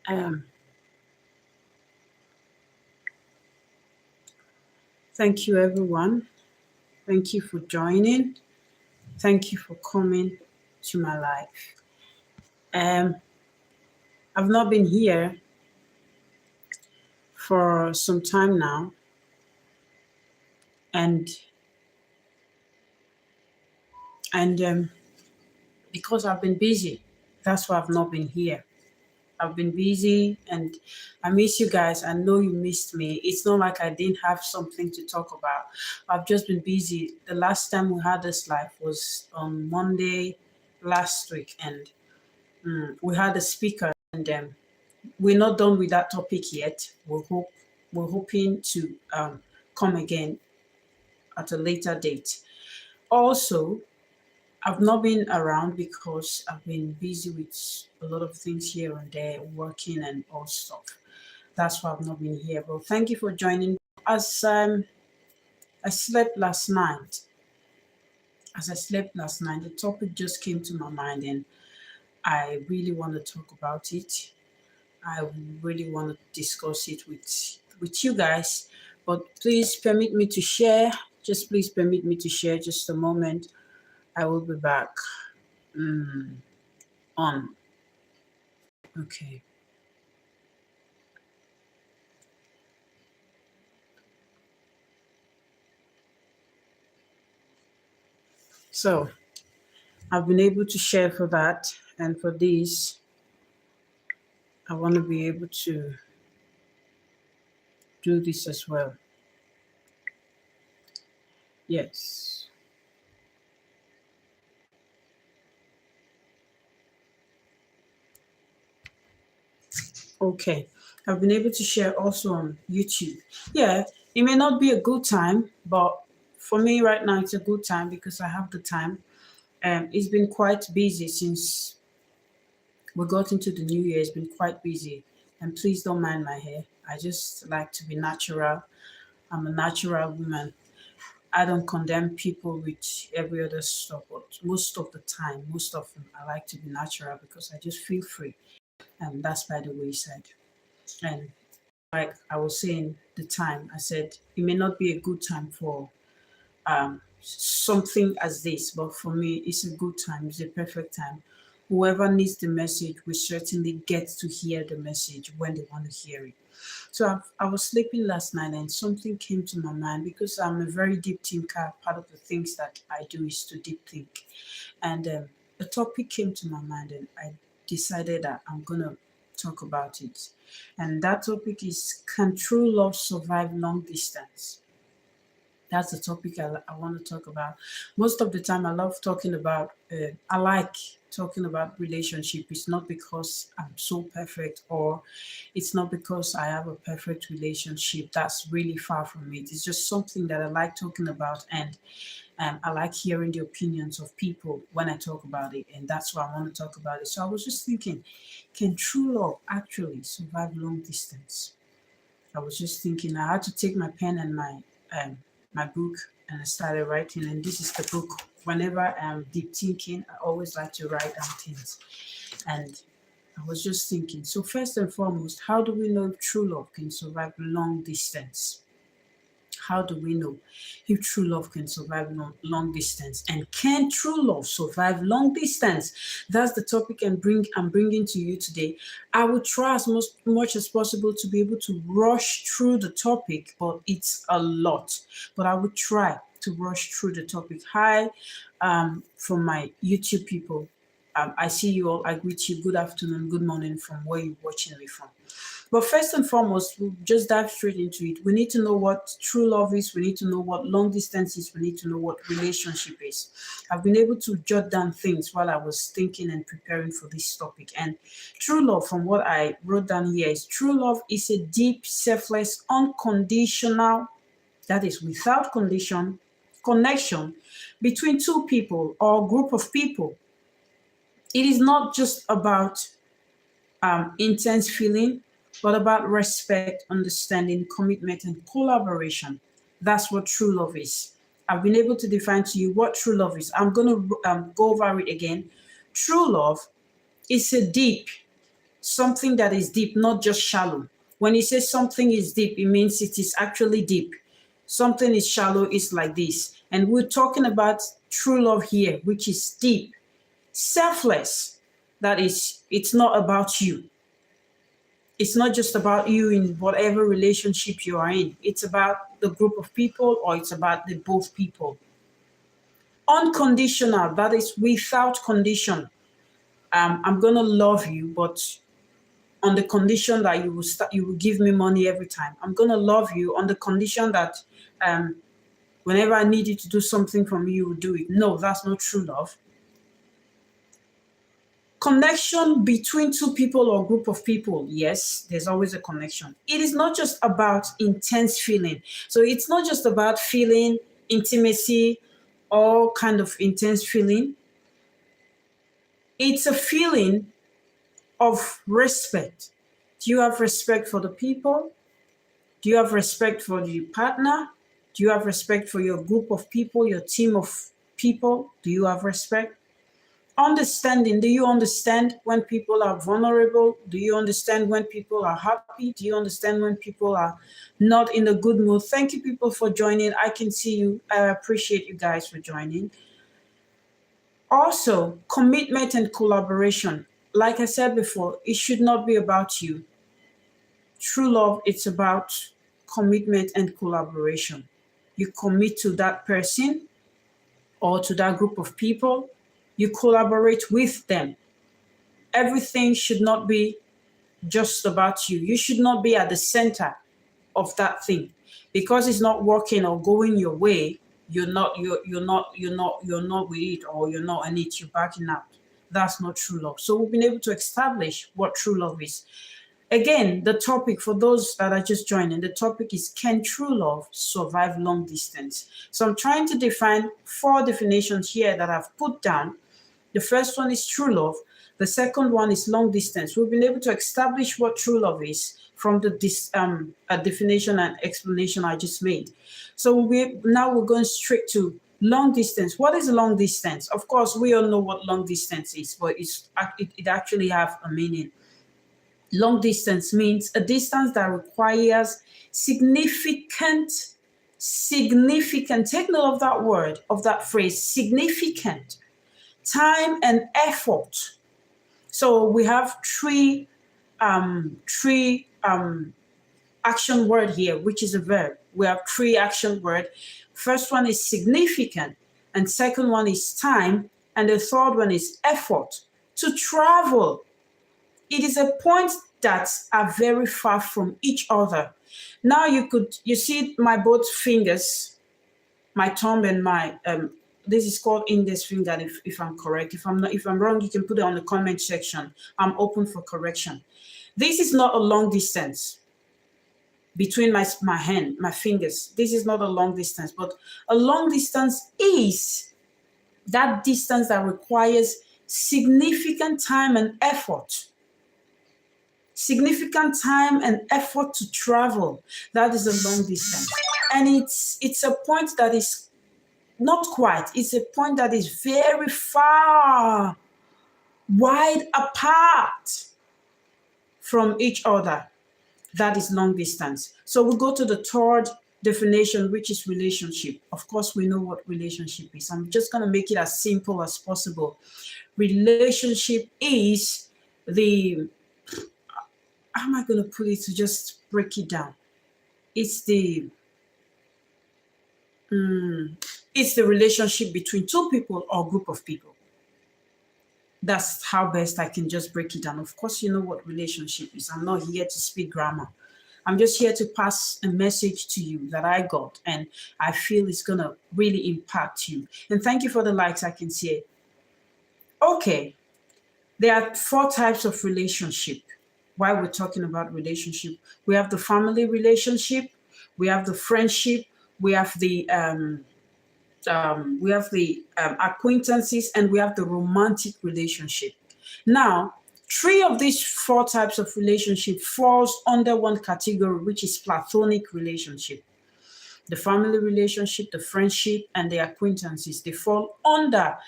Um, Thank you, everyone. Thank you for joining. Thank you for coming to my life. Um, I've not been here for some time now, and and because I've been busy, that's why I've not been here. I've been busy, and I miss you guys. I know you missed me. It's not like I didn't have something to talk about. I've just been busy. The last time we had this live was on Monday last week, and we had a speaker, and we're not done with that topic yet. We're hoping to come again at a later date. Also, I've not been around because I've been busy with a lot of things here and there, working and all stuff. That's why I've not been here. But thank you for joining. As I slept last night, the topic just came to my mind, and I really want to talk about it. I really want to discuss it with you guys. But please permit me to share. Just please permit me to share just a moment. I will be back on. Okay. So I've been able to share for that, and for this, I want to be able to do this as well. Yes. Okay. I've been able to share also on YouTube. Yeah, it may not be a good time, but for me right now, it's a good time because I have the time. It's been quite busy since we got into the new year. It's been quite busy. And please don't mind my hair. I just like to be natural. I'm a natural woman. I don't condemn people with every other stuff, but most of the time, most of them, I like to be natural because I just feel free. And that's by the wayside. And like I was saying, the time, I said it may not be a good time for something as this, but for me, it's a good time. It's a perfect time. Whoever needs the message will certainly get to hear the message when they want to hear it. So I was sleeping last night and something came to my mind because I'm a very deep thinker. Part of the things that I do is to deep think. And a topic came to my mind and I decided that I'm going to talk about it. And that topic is, can true love survive long distance? That's the topic I want to talk about. Most of the time, I love talking about, I like talking about relationship. It's not because I'm so perfect or it's not because I have a perfect relationship. That's really far from it. It's just something that I like talking about. And I like hearing the opinions of people when I talk about it. And that's why I want to talk about it. So I was just thinking, can true love actually survive long distance? I was just thinking I had to take my pen and my book and I started writing. And this is the book. Whenever I'm deep thinking, I always like to write down things. And I was just thinking. So first and foremost, how do we know if true love can survive long distance? How do we know if true love can survive long distance? And can true love survive long distance? That's the topic I'm bringing to you today. I will try as much as possible to be able to rush through the topic, but it's a lot. But I will try to rush through the topic. Hi, from my YouTube people. I see you all. I greet you. Good afternoon, good morning from where you're watching me from. But first and foremost, we'll just dive straight into it. We need to know what true love is. We need to know what long distance is. We need to know what relationship is. I've been able to jot down things while I was thinking and preparing for this topic. And true love, from what I wrote down here, is true love is a deep, selfless, unconditional, that is without connection between two people or group of people. It is not just about intense feeling, but about respect, understanding, commitment, and collaboration. That's what true love is. I've been able to define to you what true love is. I'm going to go over it again. True love is a deep, something that is deep, not just shallow. When you say something is deep, it means it is actually deep. Something is shallow, it's like this. And we're talking about true love here, which is deep, selfless. That is, it's not about you. It's not just about you in whatever relationship you are in. It's about the group of people, or it's about the both people. Unconditional, that is without condition. I'm gonna love you, but on the condition that you will give me money every time. I'm gonna love you on the condition that whenever I need you to do something for me, you will do it. No, that's not true love. Connection between two people or group of people, yes, there's always a connection. It is not just about intense feeling. So it's not just about feeling intimacy, all kind of intense feeling. It's a feeling of respect. Do you have respect for the people? Do you have respect for the partner? Do you have respect for your group of people, your team of people? Do you have respect? Understanding. Do you understand when people are vulnerable? Do you understand when people are happy? Do you understand when people are not in a good mood? Thank you, people, for joining. I can see you. I appreciate you guys for joining. Also, commitment and collaboration. Like I said before, it should not be about you. True love, it's about commitment and collaboration. You commit to that person or to that group of people. You collaborate with them. Everything should not be just about you. You should not be at the center of that thing. Because it's not working or going your way, you're not with it, or you're not in it, you're backing out. That's not true love. So we've been able to establish what true love is. Again, the topic for those that are just joining, the topic is, can true love survive long distance? So I'm trying to define 4 definitions here that I've put down. The first one is true love. The second one is long distance. We've been able to establish what true love is from the definition and explanation I just made. So now we're going straight to long distance. What is long distance? Of course, we all know what long distance is, but it actually have a meaning. Long distance means a distance that requires significant, take note of that word, of that phrase, significant time and effort. So we have three action word here, which is a verb. We have 3 action word. First one is significant, and second one is time, and the third one is effort. To travel. It is a point that are very far from each other. Now you see my both fingers, my thumb and my this is called index finger, if I'm correct. If I'm wrong, you can put it on the comment section. I'm open for correction. This is not a long distance between my hand, my fingers. This is not a long distance, but a long distance is that distance that requires significant time and effort. Significant time and effort to travel. That is a long distance. And it's a point that is not quite. It's a point that is very far, wide apart from each other. That is long distance. So we'll go to the third definition, which is relationship. Of course, we know what relationship is. I'm just going to make it as simple as possible. Relationship is how am I going to put it to just break it down? It's the relationship between 2 people or group of people. That's how best I can just break it down. Of course, you know what relationship is. I'm not here to speak grammar. I'm just here to pass a message to you that I got, and I feel it's going to really impact you. And thank you for the likes, I can see it. Okay, there are 4 types of relationship. While we're talking about relationship, we have the family relationship, we have the friendship, we have the acquaintances, and we have the romantic relationship. Now, 3 of these 4 types of relationship falls under one category, which is platonic relationship. The family relationship, the friendship, and the acquaintances, they fall under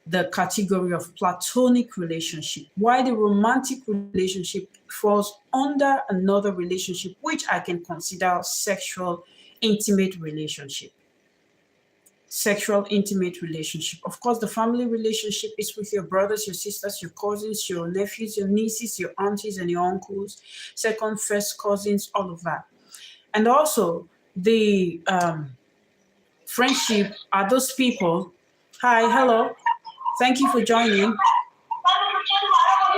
the category of platonic relationship, while the romantic relationship falls under another relationship, which I can consider sexual intimate relationship. Sexual intimate relationship. Of course, the family relationship is with your brothers, your sisters, your cousins, your nephews, your nieces, your aunties, and your uncles, second, first cousins, all of that. And also the friendship are those people. Hi, hello. Thank you for joining.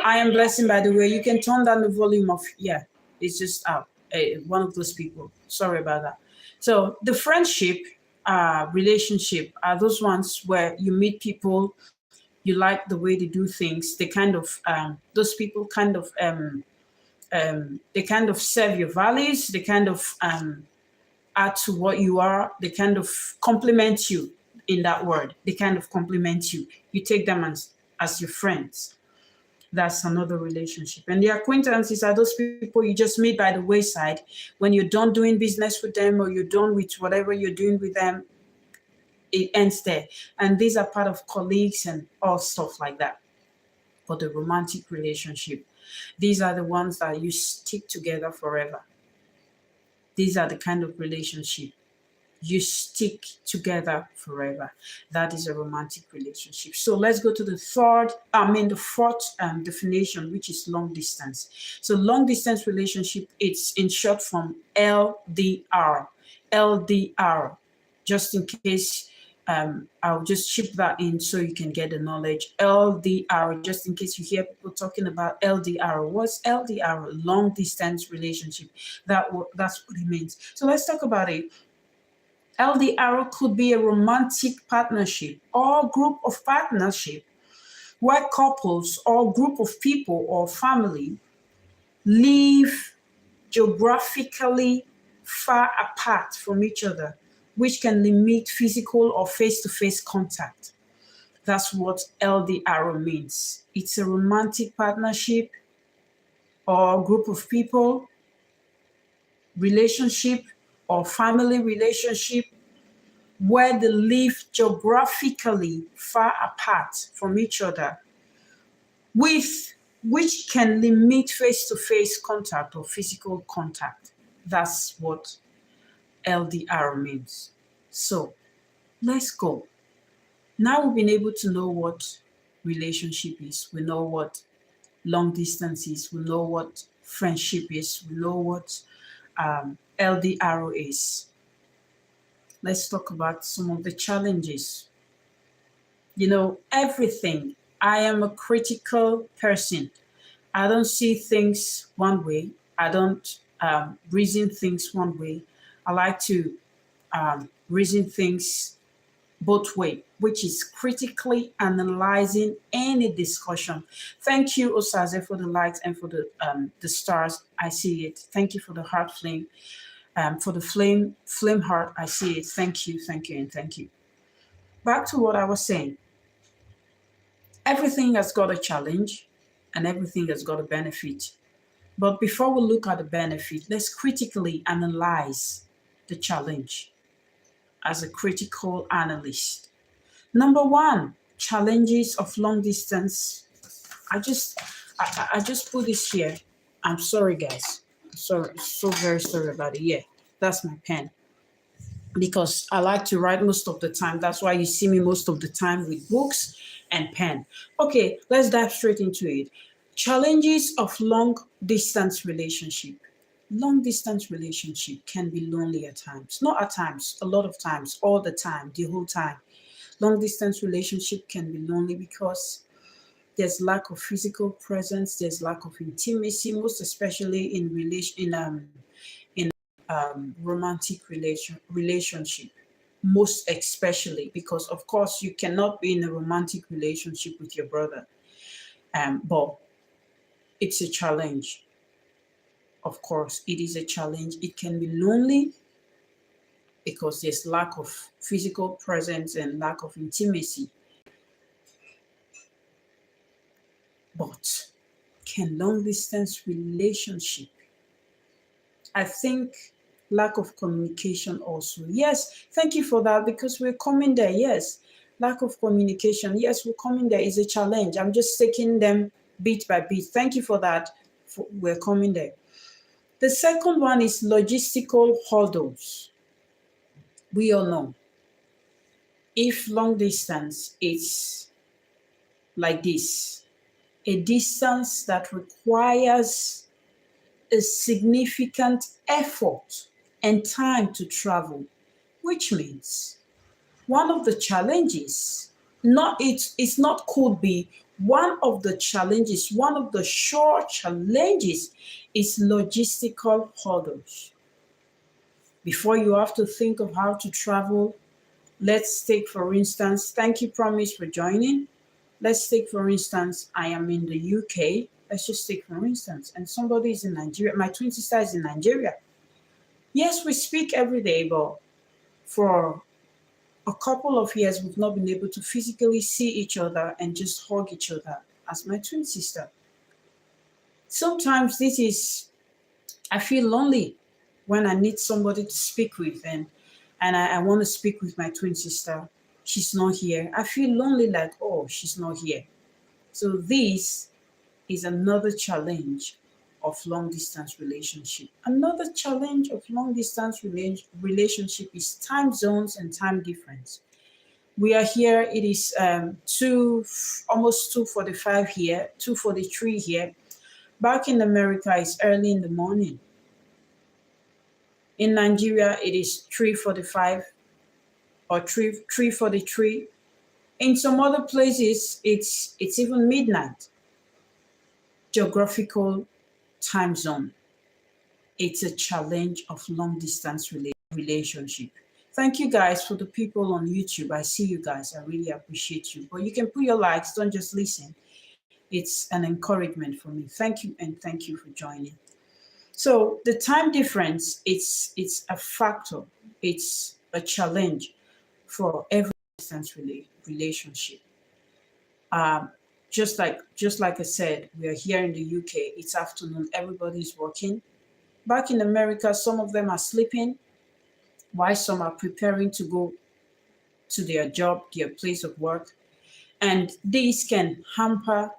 I am Blessing, by the way. You can turn down the volume of, yeah, it's just out. One of those people. Sorry about that. So the friendship relationship are those ones where you meet people, you like the way they do things. They kind of, those people kind of, they kind of serve your values. They kind of add to what you are. They kind of complement you in that word. They kind of complement you. You take them as your friends. That's another relationship. And the acquaintances are those people you just meet by the wayside. When you're done doing business with them or you're done with whatever you're doing with them, it ends there. And these are part of colleagues and all stuff like that. But the romantic relationship, these are the ones that you stick together forever. These are the kind of relationship you stick together forever. That is a romantic relationship. So let's go to the fourth definition, which is long distance. So long distance relationship, it's in short from LDR. LDR, just in case I'll just ship that in so you can get the knowledge. LDR, just in case you hear people talking about LDR. What's LDR? Long distance relationship. That's what it means. So let's talk about it. LDR could be a romantic partnership or group of partnership where couples or group of people or family live geographically far apart from each other, which can limit physical or face-to-face contact. That's what LDR means. It's a romantic partnership or group of people, relationship or family relationship where they live geographically far apart from each other, which can limit face-to-face contact or physical contact. That's what LDR means. So let's go. Now we've been able to know what relationship is. We know what long distance is. We know what friendship is. We know what LDR is. Let's talk about some of the challenges. You know, everything. I am a critical person. I don't see things one way. I don't reason things one way. I like to reason things both way, which is critically analyzing any discussion. Thank you, Osaze, for the likes and for the stars. I see it. Thank you for the heart flame. For the flame heart, I see it. Thank you, and thank you. Back to what I was saying. Everything has got a challenge and everything has got a benefit. But before we look at the benefit, let's critically analyze the challenge as a critical analyst. Number one, challenges of long distance. I just put this here. I'm sorry, guys. Sorry, so very sorry about it. Yeah, that's my pen. Because I like to write most of the time. That's why you see me most of the time with books and pen. Okay, let's dive straight into it. Challenges of long distance relationship. Long distance relationship can be lonely at times. Not at times, a lot of times, all the time, the whole time. Long distance relationship can be lonely because there's lack of physical presence, there's lack of intimacy, most especially in romantic relationship. Most especially because, of course, you cannot be in a romantic relationship with your brother. But it's a challenge. Of course, it is a challenge. It can be lonely because there's lack of physical presence and lack of intimacy. But can long distance relationship? I think lack of communication also. Yes, thank you for that because we're coming there. Yes, Lack of communication. Yes, we're coming there. Is a challenge. I'm just taking them bit by bit. Thank you for that. We're coming there. The second one is logistical hurdles. We all know if long distance is like this, a distance that requires a significant effort and time to travel, which means one of the challenges, it's not could be, one of the challenges, one of the sure challenges is logistical hurdles. Before you have to think of how to travel, let's take for instance, thank you Promise for joining. Let's take for instance, I am in the UK. Let's just take for instance, and somebody is in Nigeria. My twin sister is in Nigeria. Yes, we speak every day, but for a couple of years, we've not been able to physically see each other and just hug each other as my twin sister. Sometimes I feel lonely when I need somebody to speak with, and I want to speak with my twin sister. She's not here. I feel lonely, like, oh, she's not here. So this is another challenge of long distance relationship. Another challenge of long distance relationship is time zones and time difference. We are here, it is almost 2:45 here, 2:43 here. Back in America, it's early in the morning. In Nigeria, it is 3:45 or 3:43. In some other places, it's even midnight. Geographical time zone. It's a challenge of long distance relationship. Thank you guys for the people on YouTube. I see you guys. I really appreciate you. But you can put your likes, don't just listen. It's an encouragement for me. Thank you, and thank you for joining. So the time difference, it's a factor. It's a challenge for every distance relationship. Just like I said, we are here in the UK. It's afternoon. Everybody's working. Back in America, some of them are sleeping, while some are preparing to go to their job, their place of work. And this can hamper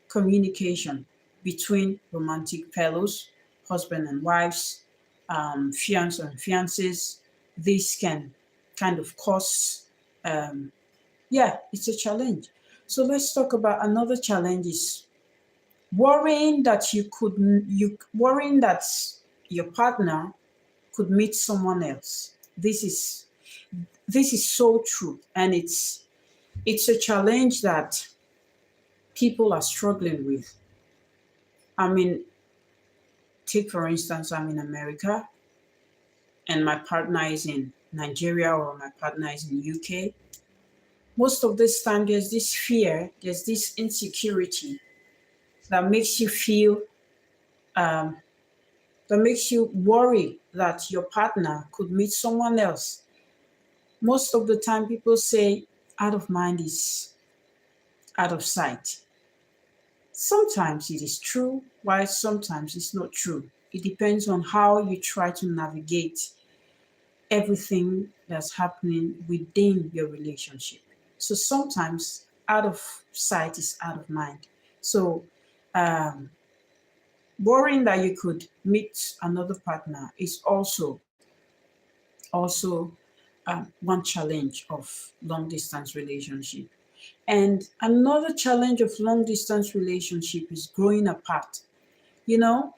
communication between romantic fellows, husband and wives, fiancé and fiancés. This can kind of cause, it's a challenge. So let's talk about another challenge is worrying that worrying that your partner could meet someone else. This is so true, and it's a challenge that people are struggling with. I mean, take for instance, I'm in America and my partner is in Nigeria or my partner is in UK. Most of this time, there's this fear, there's this insecurity that makes you feel, that makes you worry that your partner could meet someone else. Most of the time, people say out of mind is out of sight. Sometimes it is true, while sometimes it's not true. It depends on how you try to navigate everything that's happening within your relationship. So sometimes out of sight is out of mind. So worrying that you could meet another partner is also one challenge of long distance relationship. And another challenge of long distance relationship is growing apart. You know,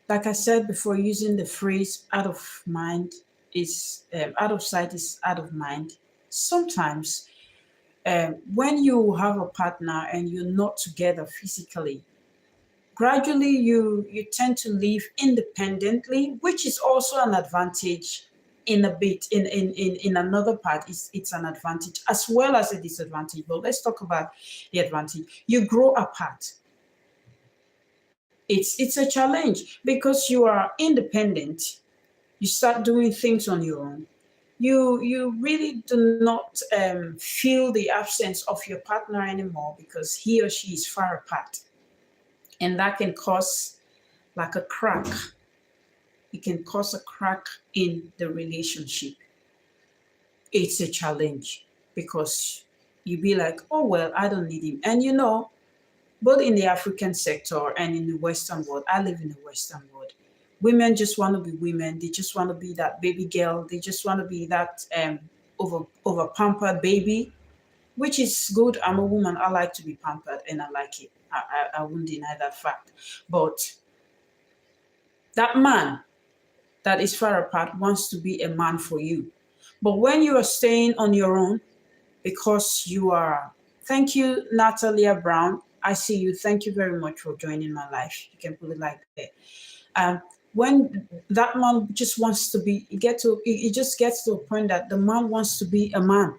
like I said before, using the phrase out of mind is out of sight is out of mind. Sometimes when you have a partner and you're not together physically, gradually you tend to live independently, which is also an advantage. In a bit in another part, it's an advantage as well as a disadvantage, but let's talk about the advantage. You grow apart. It's a challenge because you are independent. You start doing things on your own. You really do not feel the absence of your partner anymore because he or she is far apart, and that can cause like a crack. It can cause a crack in the relationship. It's a challenge because You be like, oh well, I don't need him. And both in the African sector and in the Western world, I live in the Western world. Women just want to be women. They just want to be that baby girl. They just want to be that over pampered baby, which is good. I'm a woman. I like to be pampered, and I like it. I won't deny that fact. But that man that is far apart wants to be a man for you. But when you are staying on your own, because you are, thank you, Natalia Brown. I see you. Thank you very much for joining my life. You can put it like that. When that man just wants to be, it just gets to a point that the man wants to be a man.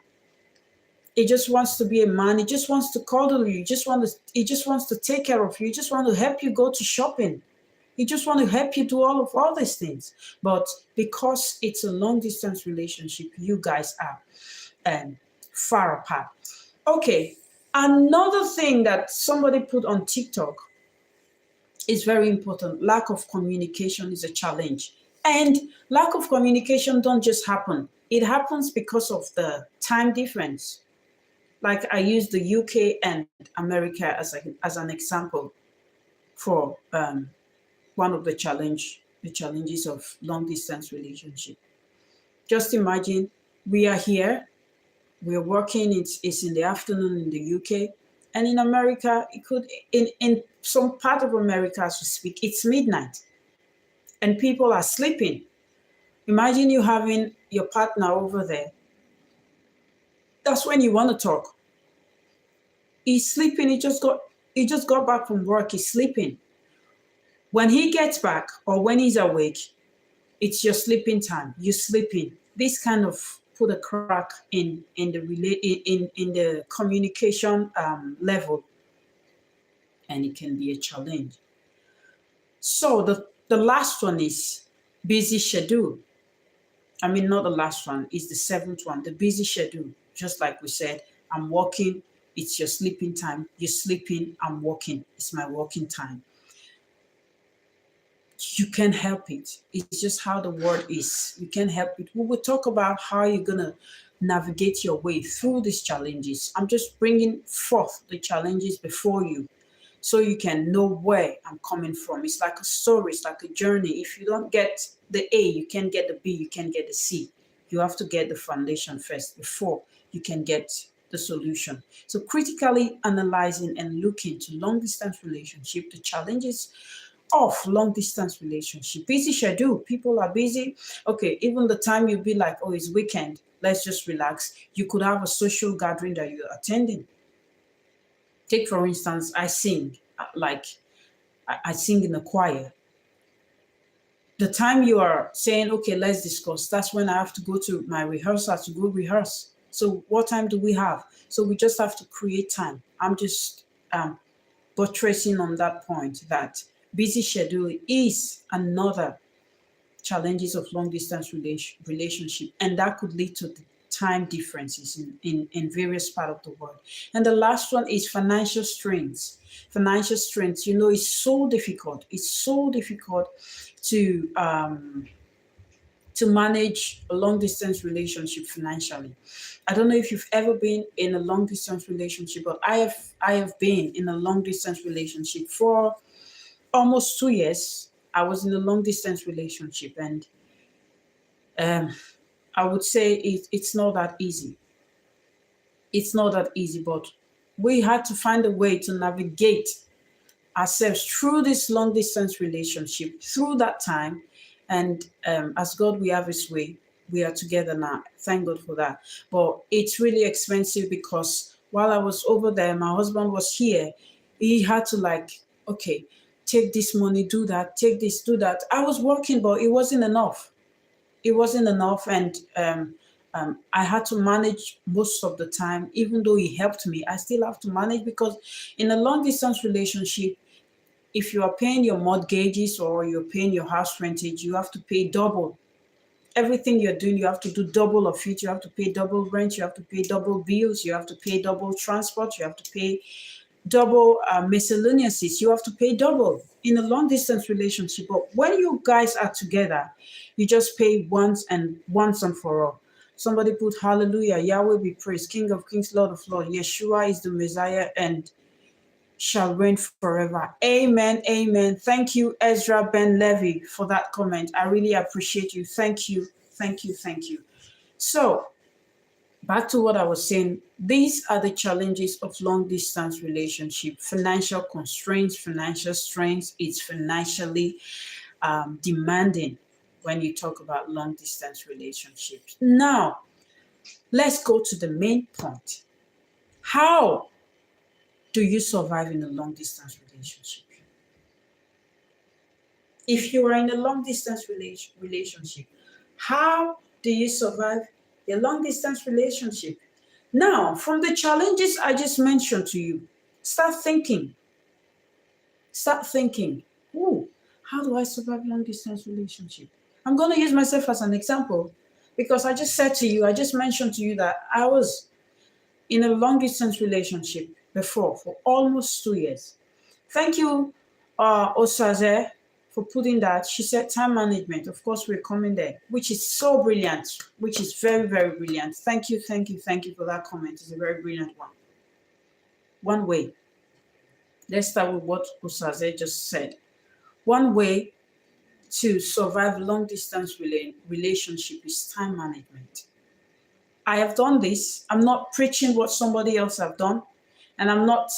He just wants to be a man. He just wants to cuddle you. He just wants to take care of you. He just wants to help you go to shopping. He just want to help you do all these things. But because it's a long distance relationship, you guys are far apart. Okay, another thing that somebody put on TikTok is very important. Lack of communication is a challenge. And lack of communication don't just happen. It happens because of the time difference. Like I use the UK and America as an example for one of the challenges of long distance relationship. Just imagine we are here, we're working, it's in the afternoon in the UK, and in America, it could in some part of America as we speak, it's midnight and people are sleeping. Imagine you having your partner over there. That's when you want to talk. He's sleeping, he just got back from work, he's sleeping. When he gets back or when he's awake, it's your sleeping time. You're sleeping. This kind of put a crack in the communication level, and it can be a challenge. So the last one is busy schedule. I mean, not the last one, it's the seventh one, the busy schedule. Just like we said, I'm working, it's your sleeping time. You're sleeping, I'm working, it's my working time. You can't help it. It's just how the world is. You can't help it. We will talk about how you're going to navigate your way through these challenges. I'm just bringing forth the challenges before you so you can know where I'm coming from. It's like a story, it's like a journey. If you don't get the A, you can't get the B, you can't get the C. You have to get the foundation first before you can get the solution. So critically analyzing and looking to long distance relationship, the challenges of long distance relationship. Busy schedule, people are busy. Okay, even the time you'll be like, oh, it's weekend, let's just relax. You could have a social gathering that you're attending. Take for instance, I sing, like I sing in a choir. The time you are saying, okay, let's discuss, that's when I have to go to my rehearsal to go rehearse. So what time do we have? So we just have to create time. I'm just buttressing on that point that busy schedule is another challenges of long distance relationship, and that could lead to the time differences in various parts of the world. And the last one is financial strains. Financial strains, is so difficult. It's so difficult to manage a long distance relationship financially. I don't know if you've ever been in a long distance relationship, but I have been in a long distance relationship for almost 2 years. I was in a long distance relationship, and I would say it's not that easy. It's not that easy, but we had to find a way to navigate ourselves through this long distance relationship, through that time. And as God, we have His way. We are together now. Thank God for that. But it's really expensive because while I was over there, my husband was here. He had to okay, take this money, do that, take this, do that. I was working, but it wasn't enough. It wasn't enough. And I had to manage most of the time. Even though he helped me, I still have to manage because in a long distance relationship, if you are paying your mortgages or you're paying your house rentage, you have to pay double. Everything you're doing, you have to do double of it. You have to pay double rent. You have to pay double bills. You have to pay double transport. You have to pay double miscellaneous. You have to pay double in a long distance relationship. But when you guys are together, you just pay once and for all. Somebody put hallelujah, Yahweh be praised, King of kings, Lord of lords. Yeshua is the Messiah and shall reign forever. Amen. Amen. Thank you, Ezra Ben Levy, for that comment. I really appreciate you. Thank you. Thank you. Thank you. So, back to what I was saying. These are the challenges of long distance relationship. Financial constraints, financial strains. It's financially demanding when you talk about long distance relationships. Now, let's go to the main point. How do you survive in a long distance relationship? If you are in a long distance relationship, how do you survive a long distance relationship? Now, from the challenges I just mentioned to you, start thinking. Start thinking, oh, how do I survive long distance relationship? I'm going to use myself as an example because I just mentioned to you that I was in a long distance relationship before for almost 2 years. Thank you, Osaze, for putting that. She said time management. Of course, we're coming there, which is so brilliant, which is very, very brilliant. Thank you for that comment. It's a very brilliant one. One way. Let's start with what Osaze just said. One way to survive long distance relationship is time management. I have done this. I'm not preaching what somebody else have done, and I'm not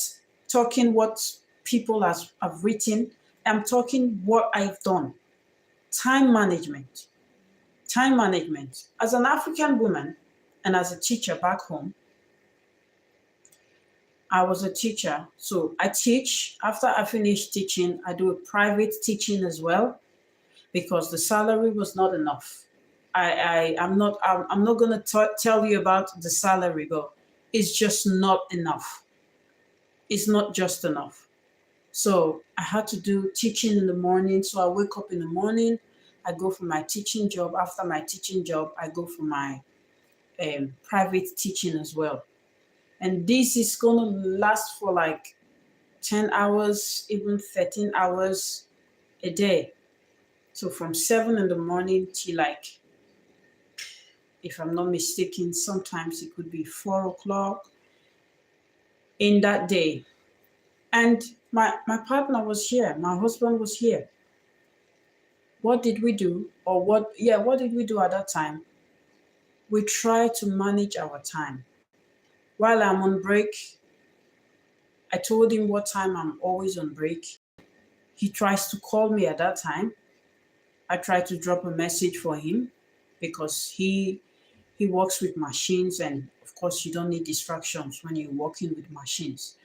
talking what people have written. I'm talking what I've done. Time management. Time management. As an African woman and as a teacher back home, I was a teacher. So I teach. After I finish teaching, I do a private teaching as well because the salary was not enough. I'm not going to tell you about the salary, but it's just not enough. It's not just enough. So I had to do teaching in the morning. So I wake up in the morning, I go for my teaching job. After my teaching job, I go for my private teaching as well. And this is going to last for like 10 hours, even 13 hours a day. So from 7 in the morning till like, if I'm not mistaken, sometimes it could be 4 o'clock in that day. And my partner was here. My husband was here. What did we do? What did we do at that time? We try to manage our time. While I'm on break, I told him what time I'm always on break. He tries to call me at that time. I try to drop a message for him because he works with machines, and of course you don't need distractions when you're working with machines.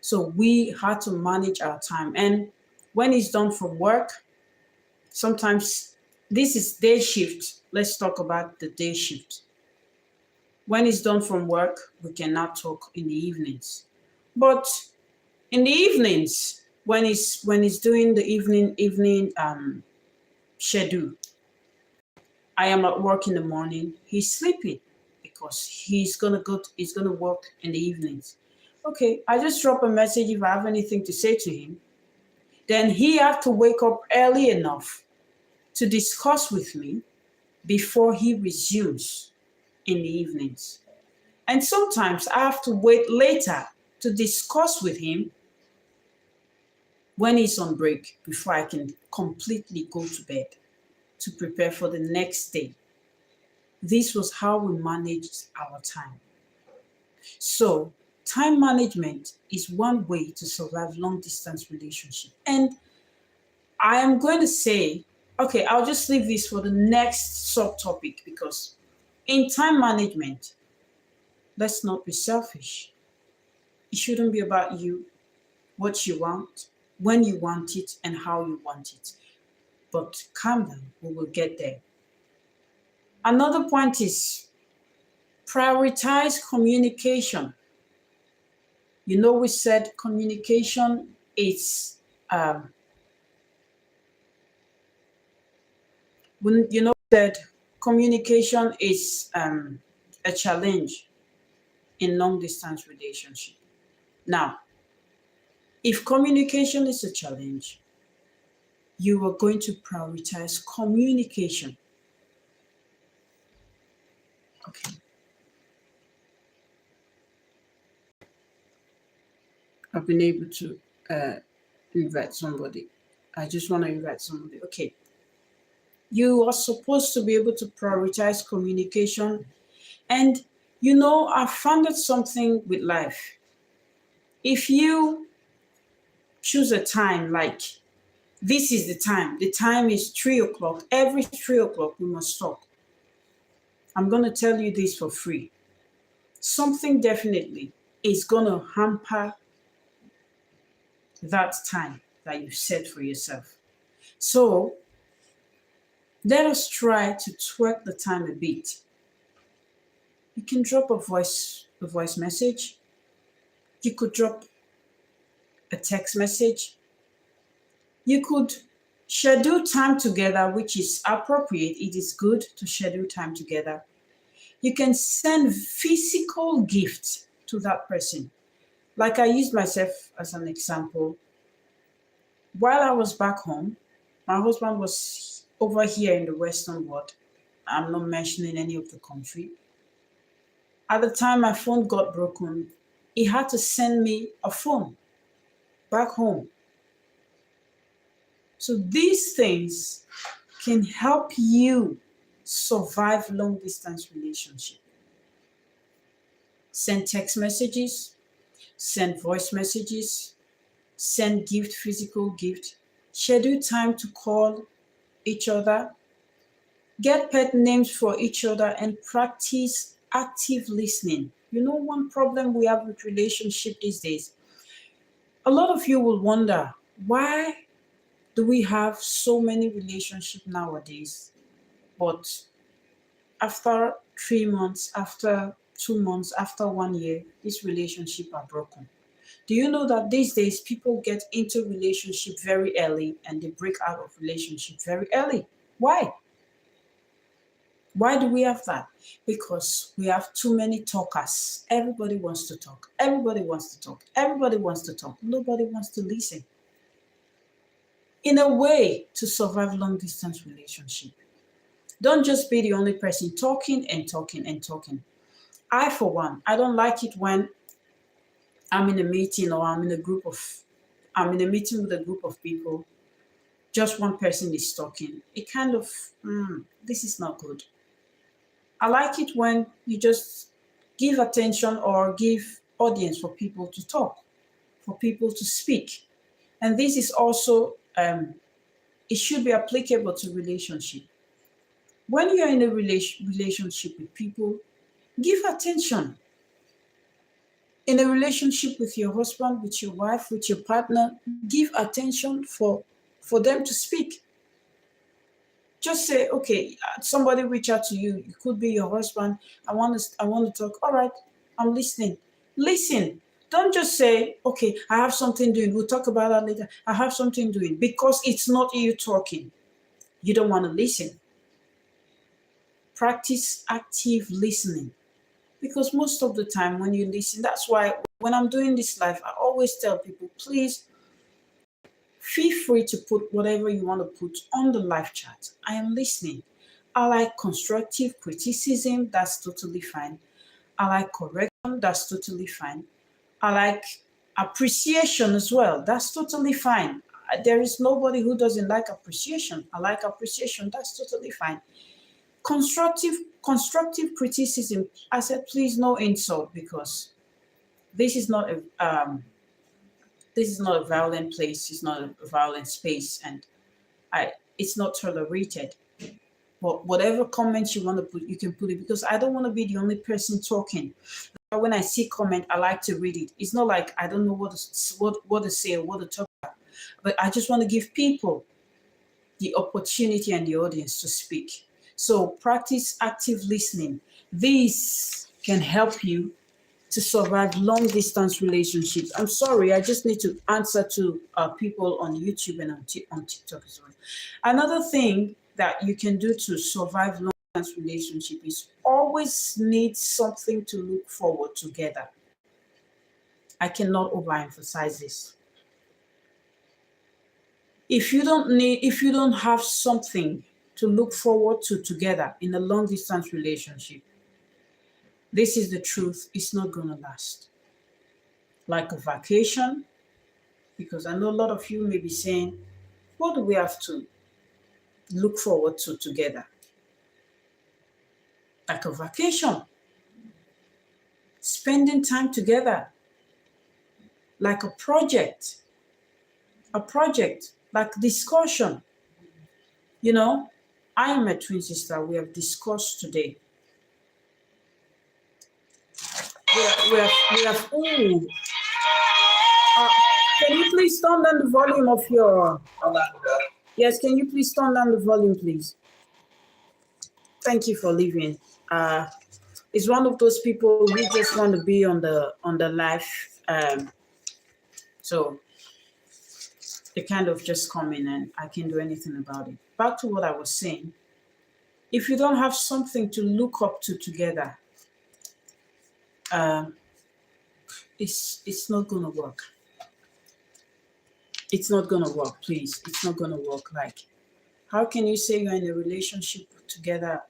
So we had to manage our time. And when he's done from work, sometimes this is day shift. Let's talk about the day shift. When he's done from work, we cannot talk in the evenings. But in the evenings, when he's doing the evening schedule, I am at work in the morning. He's sleeping because he's gonna work in the evenings. Okay, I just drop a message if I have anything to say to him. Then he have to wake up early enough to discuss with me before he resumes in the evenings. And sometimes I have to wait later to discuss with him when he's on break before I can completely go to bed to prepare for the next day. This was how we managed our time. So time management is one way to survive long distance relationship. And I am going to say, okay, I'll just leave this for the next subtopic because in time management, let's not be selfish. It shouldn't be about you, what you want, when you want it, and how you want it. But calm down, we will get there. Another point is prioritize communication. You know, we said communication is, that communication is a challenge in long distance relationship. Now, if communication is a challenge, you are going to prioritize communication. Okay. I've been able to invite somebody. I just want to invite somebody. Okay. You are supposed to be able to prioritize communication. And I found out something with life. If you choose a time, like this is the time is 3 o'clock, every 3 o'clock we must talk. I'm going to tell you this for free. Something definitely is going to hamper that time that you set for yourself. So let us try to twerk the time a bit. You can drop a voice message. You could drop a text message. You could schedule time together, which is appropriate. It is good to schedule time together. You can send physical gifts to that person. Like I used myself as an example. While I was back home, my husband was over here in the Western world. I'm not mentioning any of the country. At the time my phone got broken, he had to send me a phone back home. So these things can help you survive long distance relationship. Send text messages, send voice messages, send physical gift, schedule time to call each other, get pet names for each other, and practice active listening. One problem we have with relationship these days, a lot of you will wonder, why do we have so many relationships nowadays? But after 3 months, after 2 months, after 1 year, these relationships are broken. Do you know that these days people get into relationship very early and they break out of relationship very early? Why? Why do we have that? Because we have too many talkers. Everybody wants to talk. Everybody wants to talk. Everybody wants to talk. Nobody wants to listen. In a way, to survive long distance relationship, don't just be the only person talking and talking and talking. I, for one, I don't like it when I'm in a meeting or I'm in a meeting with a group of people, just one person is talking. It kind of, this is not good. I like it when you just give attention or give audience for people to talk, for people to speak. And this is also, it should be applicable to relationship. When you're in a relationship with people, give attention. In a relationship with your husband, with your wife, with your partner, give attention for them to speak. Just say, okay, somebody reach out to you. It could be your husband. I want to talk. All right, I'm listening. Listen. Don't just say, okay, I have something doing. We'll talk about that later. I have something doing, because it's not you talking. You don't want to listen. Practice active listening. Because most of the time when you listen, that's why when I'm doing this live, I always tell people, please feel free to put whatever you want to put on the live chat. I am listening. I like constructive criticism, that's totally fine. I like correction, that's totally fine. I like appreciation as well, that's totally fine. There is nobody who doesn't like appreciation. I like appreciation, that's totally fine. Constructive criticism, I said please no insult, because this is not a violent place, it's not a violent space, and it's not tolerated. But whatever comments you want to put, you can put it, because I don't want to be the only person talking. When I see comment, I like to read it. It's not like I don't know what to say or what to talk about, but I just want to give people the opportunity and the audience to speak. So practice active listening. This can help you to survive long distance relationships. I'm sorry, I just need to answer to people on YouTube and on TikTok as well. Another thing that you can do to survive long distance relationship is always need something to look forward together. I cannot overemphasize this. If you don't have something to look forward to together in a long distance relationship, this is the truth, it's not going to last. Like a vacation, because I know a lot of you may be saying, what do we have to look forward to together? Like a vacation, spending time together, like a project, like discussion. You know, I am a twin sister. We have discussed today. Ooh. Can you please turn down the volume of your, yes, can you please turn down the volume, please? Thank you for leaving. It's one of those people who just want to be on the live. So they kind of just come in and I can't do anything about it. Back to what I was saying. If you don't have something to look up to together, it's not gonna work. It's not gonna work, please. It's not gonna work. Like, how can you say you're in a relationship together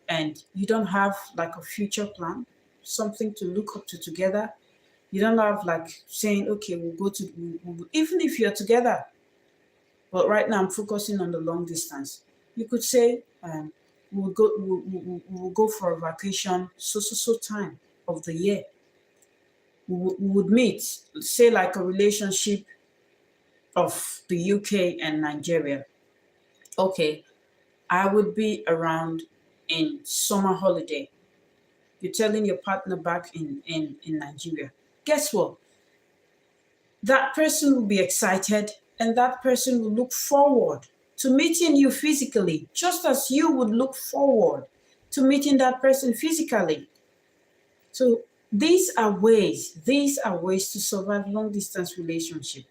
and you don't have like a future plan, something to look up to together? You don't have like saying, okay, we'll go to, even if you're together, but right now I'm focusing on the long distance. You could say, we'll go for a vacation so time of the year. We would meet, say like a relationship of the UK and Nigeria. Okay, I would be around in summer holiday. You're telling your partner back in Nigeria. Guess what? That person will be excited and that person will look forward to meeting you physically, just as you would look forward to meeting that person physically. So these are ways to survive long distance relationship.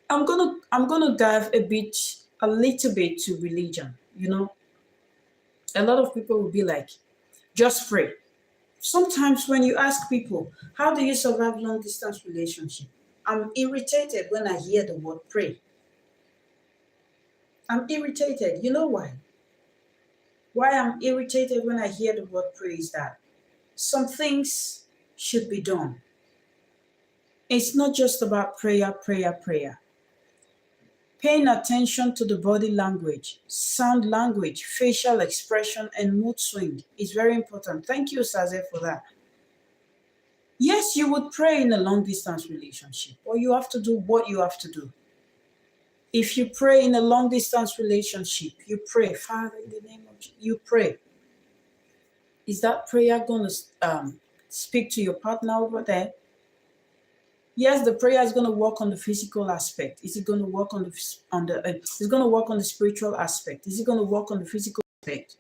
I'm gonna dive a little bit to religion. You know, a lot of people will be like, just pray. Sometimes when you ask people, how do you survive long distance relationship? I'm irritated when I hear the word pray. I'm irritated. You know why? Why I'm irritated when I hear the word pray is that some things should be done. It's not just about prayer. Paying attention to the body language, sound language, facial expression, and mood swing is very important. Thank you, Saze, for that. Yes, you would pray in a long distance relationship, or you have to do what you have to do. If you pray in a long distance relationship, you pray, Father, in the name of Jesus, you pray. Is that prayer going to speak to your partner over there? Yes, the prayer is going to work on the physical aspect. Is it going to work on is it going to work on the spiritual aspect? Is it going to work on the physical aspect?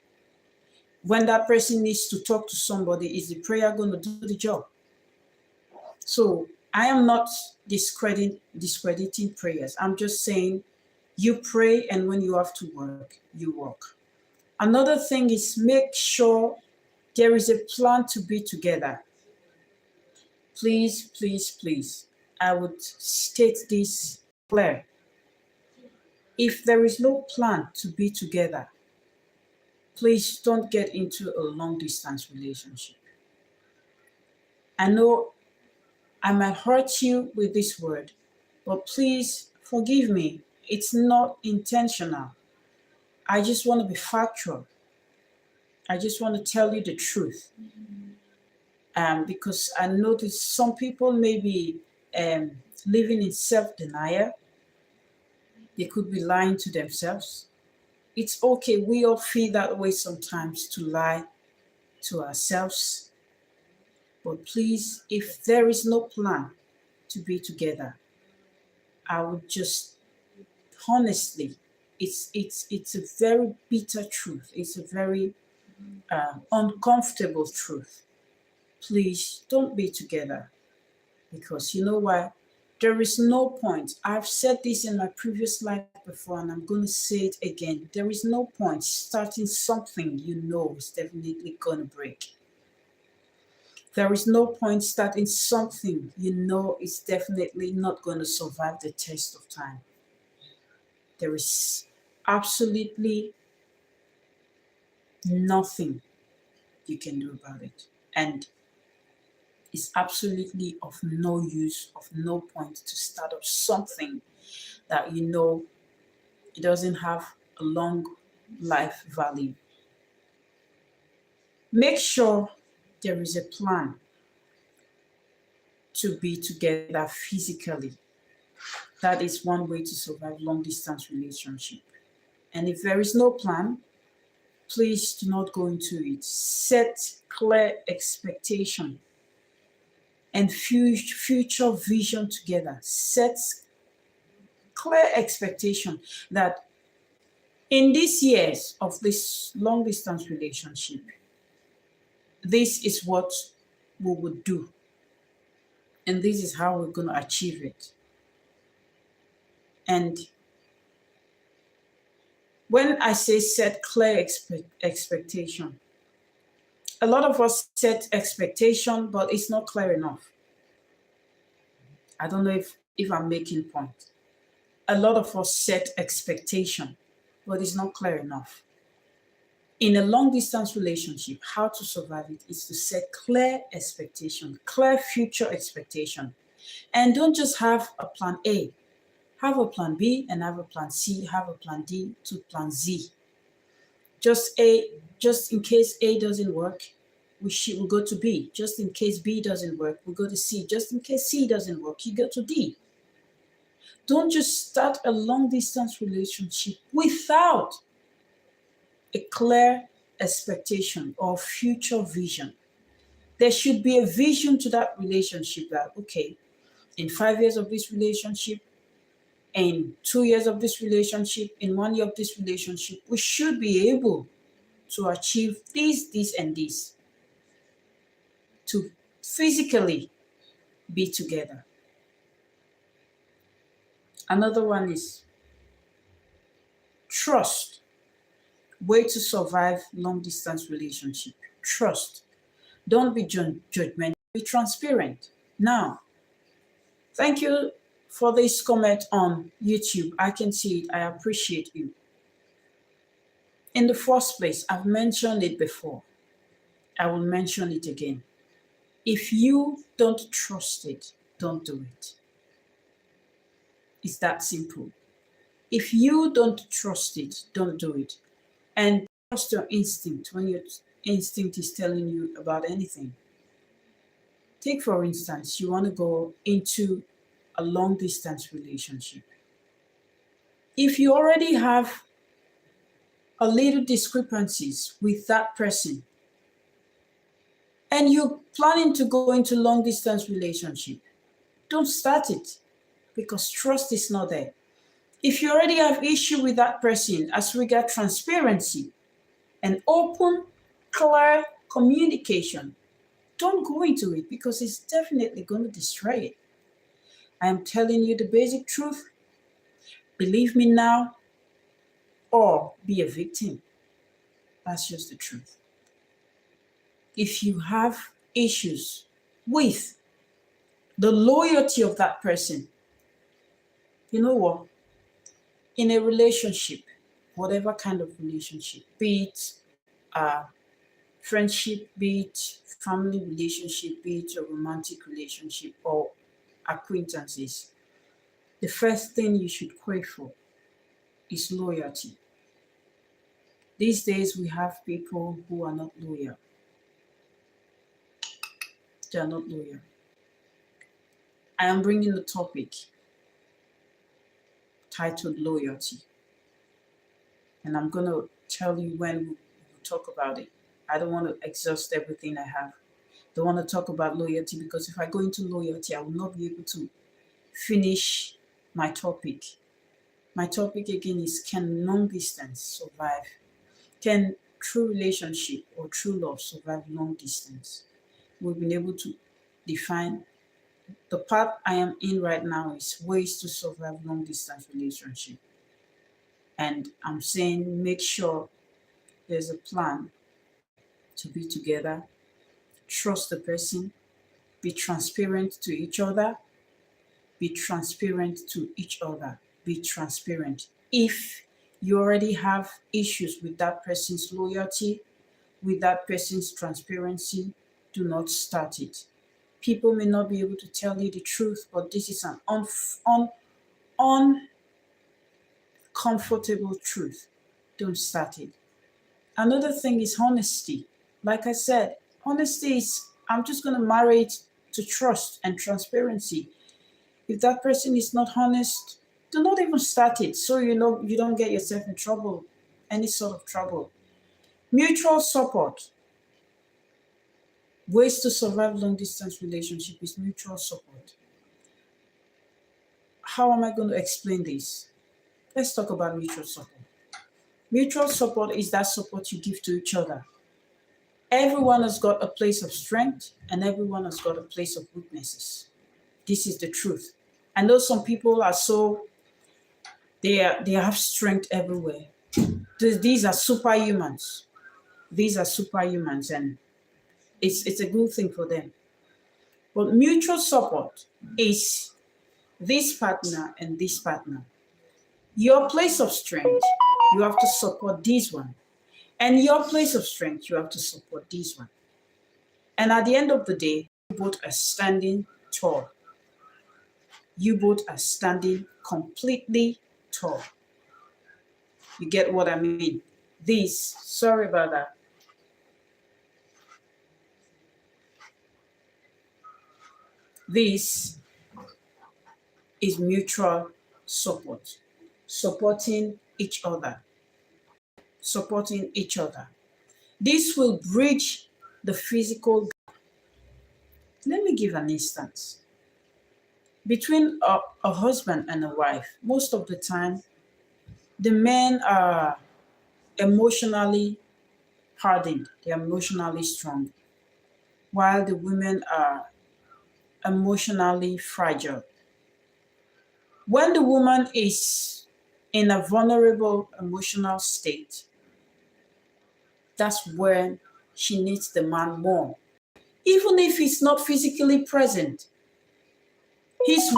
When that person needs to talk to somebody, is the prayer going to do the job? So I am not discrediting prayers. I'm just saying you pray, and when you have to work, you work. Another thing is make sure there is a plan to be together. Please, I would state this clear. If there is no plan to be together, please don't get into a long distance relationship. I know I might hurt you with this word, but please forgive me. It's not intentional. I just want to be factual. I just want to tell you the truth. Because I notice some people may be living in self-denial. They could be lying to themselves. It's okay. We all feel that way sometimes, to lie to ourselves. But please, if there is no plan to be together, I would just honestly, it's a very bitter truth. It's a very uncomfortable truth. Please don't be together, because you know why? There is no point. I've said this in my previous life before, and I'm going to say it again. There is no point starting something you know is definitely going to break. There is no point starting something you know is definitely not going to survive the test of time. There is absolutely nothing you can do about it. And it's absolutely of no use, of no point to start up something that you know it doesn't have a long life value. Make sure there is a plan to be together physically. That is one way to survive long distance relationship. And if there is no plan, please do not go into it. Set clear expectation and future vision together. Set clear expectation that in these years of this long distance relationship, this is what we would do. And this is how we're going to achieve it. And when I say set clear expectation, a lot of us set expectation, but it's not clear enough. I don't know if I'm making point. A lot of us set expectation, but it's not clear enough. In a long distance relationship, how to survive it is to set clear expectation, clear future expectation. And don't just have a plan A. Have a plan B and have a plan C, have a plan D to plan Z. Just in case A doesn't work, we'll go to B. Just in case B doesn't work, we'll go to C. Just in case C doesn't work, you go to D. Don't just start a long distance relationship without a clear expectation or future vision. There should be a vision to that relationship that, okay, in 5 years of this relationship, in 2 years of this relationship, in 1 year of this relationship, we should be able to achieve this, and this, to physically be together. Another one is trust. Way to survive long distance relationship. Trust. Don't be judgmental. Be transparent. Now, thank you for this comment on YouTube. I can see it. I appreciate you. In the first place, I've mentioned it before. I will mention it again. If you don't trust it, don't do it. It's that simple. If you don't trust it, don't do it. And trust your instinct when your instinct is telling you about anything. Take, for instance, you want to go into a long distance relationship. If you already have a little discrepancies with that person and you're planning to go into long distance relationship, don't start it because trust is not there. If you already have issue with that person as regard transparency and open, clear communication, don't go into it because it's definitely going to destroy it. I am telling you the basic truth. Believe me now or be a victim. That's just the truth. If you have issues with the loyalty of that person, you know what? In a relationship, whatever kind of relationship, be it friendship, be it family relationship, be it a romantic relationship or acquaintances, the first thing you should crave for is loyalty. These days, we have people who are not loyal. They are not loyal. I am bringing the topic titled Loyalty. And I'm going to tell you when we'll talk about it. I don't want to exhaust everything I have. Don't want to talk about loyalty because if I go into loyalty, I will not be able to finish my topic. My topic again is, can long distance survive? Can true relationship or true love survive long distance? We've been able to define the path I am in right now is ways to survive long distance relationship. And I'm saying make sure there's a plan to be together, trust the person, be transparent to each other, be transparent to each other, be transparent. If you already have issues with that person's loyalty, with that person's transparency, do not start it. People may not be able to tell you the truth, but this is an uncomfortable truth. Don't start it. Another thing is honesty. Like I said, honesty is, I'm just going to marry it to trust and transparency. If that person is not honest, do not even start it so you know you don't get yourself in trouble, any sort of trouble. Mutual support. Ways to survive long distance relationship is mutual support. How am I going to explain this? Let's talk about mutual support. Mutual support is that support you give to each other. Everyone has got a place of strength and everyone has got a place of weaknesses. This is the truth. I know some people are they have strength everywhere. These are superhumans. These are superhumans, and it's a good thing for them. But mutual support is this partner and this partner. Your place of strength, you have to support this one. And your place of strength, you have to support this one. And at the end of the day, you both are standing tall. You both are standing completely tall. You get what I mean? Sorry about that. This is mutual support. Supporting each other. Supporting each other. This will bridge the physical gap. Let me give an instance. Between a husband and a wife, most of the time, the men are emotionally hardened, they're emotionally strong, while the women are emotionally fragile. When the woman is in a vulnerable emotional state, that's when she needs the man more. Even if he's not physically present, his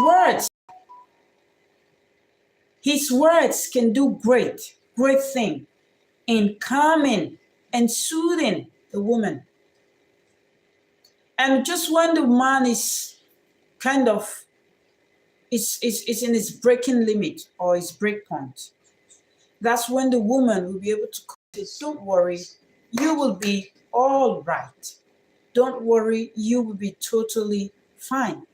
words can do great thing in calming and soothing the woman. And just when the man is kind of is in his breaking limit or his break point, that's when the woman will be able to say, don't worry, you will be all right. Don't worry, you will be totally fine.